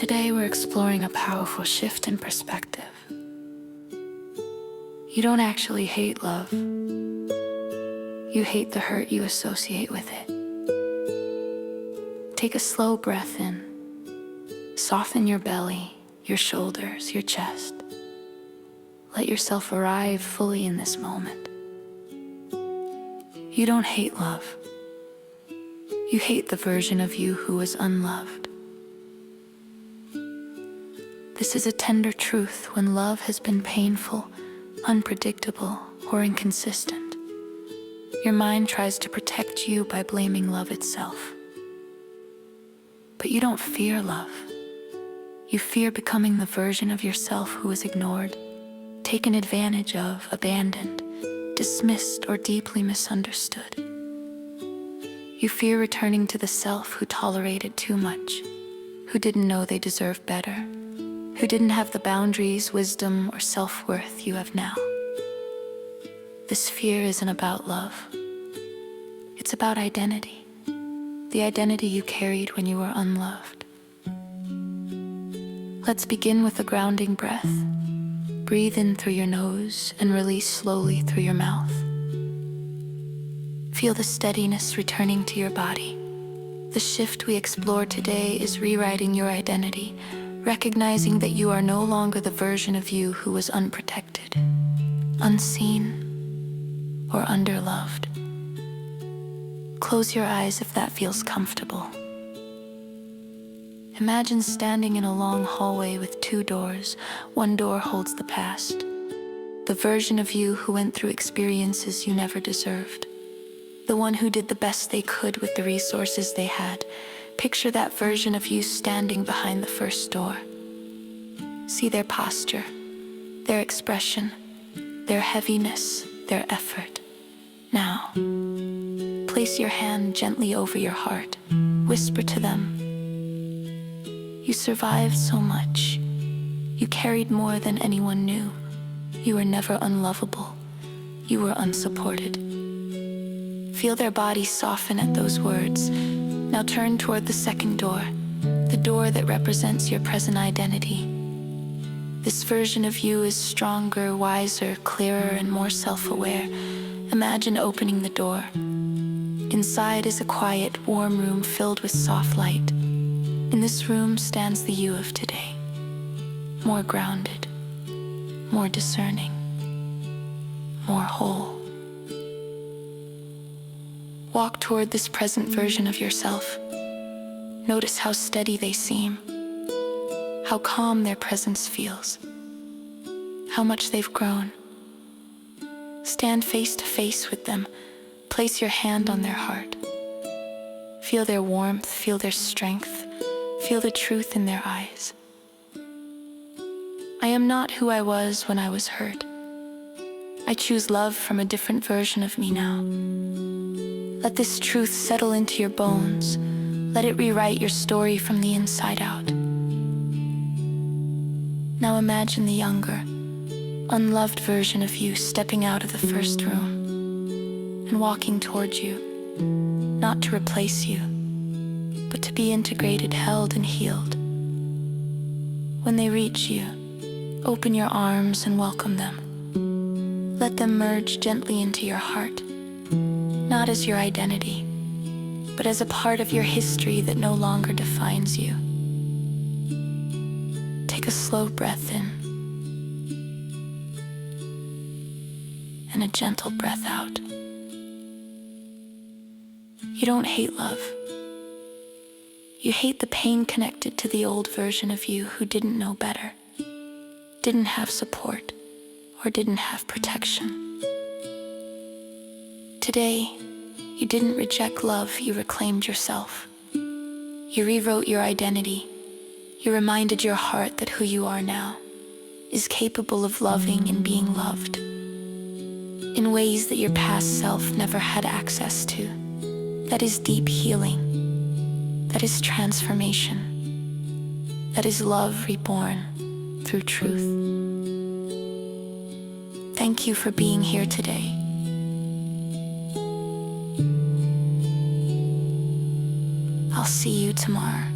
Today we're exploring a powerful shift in perspective. You don't actually hate love. You hate the hurt you associate with it. Take a slow breath in. Soften your belly, your shoulders, your chest. Let yourself arrive fully in this moment. You don't hate love. You hate the version of you who was unloved. This is a tender truth when love has been painful, unpredictable, or inconsistent. Your mind tries to protect you by blaming love itself. But you don't fear love. You fear becoming the version of yourself who was ignored, taken advantage of, abandoned, dismissed, or deeply misunderstood. You fear returning to the self who tolerated too much, who didn't know they deserved better, who didn't have the boundaries, wisdom, or self-worth you have now. This fear isn't about love. It's about identity. The identity you carried when you were unloved. Let's begin with a grounding breath. Breathe in through your nose and release slowly through your mouth. Feel the steadiness returning to your body. The shift we explore today is rewriting your identity, recognizing that you are no longer the version of you who was unprotected, unseen, or underloved. Close your eyes if that feels comfortable. Imagine standing in a long hallway with two doors. One door holds the past, the version of you who went through experiences you never deserved, the one who did the best they could with the resources they had. Picture that version of you standing behind the first door. See their posture, their expression, their heaviness, their effort. Now, place your hand gently over your heart. Whisper to them, "You survived so much. You carried more than anyone knew. You were never unlovable. You were unsupported." Feel their bodies soften at those words. Now turn toward the second door, the door that represents your present identity. This version of you is stronger, wiser, clearer, and more self-aware. Imagine opening the door. Inside is a quiet, warm room filled with soft light. In this room stands the you of today, more grounded, more discerning, more whole. Walk toward this present version of yourself. Notice how steady they seem, how calm their presence feels, how much they've grown. Stand face to face with them. Place your hand on their heart. Feel their warmth, feel their strength, feel the truth in their eyes. I am not who I was when I was hurt. I choose love from a different version of me now. Let this truth settle into your bones. Let it rewrite your story from the inside out. Now imagine the younger, unloved version of you stepping out of the first room and walking towards you, not to replace you, but to be integrated, held, and healed. When they reach you, open your arms and welcome them. Let them merge gently into your heart, not as your identity, but as a part of your history that no longer defines you. Take a slow breath in and a gentle breath out. You don't hate love. You hate the pain connected to the old version of you who didn't know better, didn't have support, or didn't have protection. Today, you didn't reject love, you reclaimed yourself. You rewrote your identity. You reminded your heart that who you are now is capable of loving and being loved in ways that your past self never had access to. That is deep healing. That is transformation. That is love reborn through truth. Thank you for being here today. I'll see you tomorrow.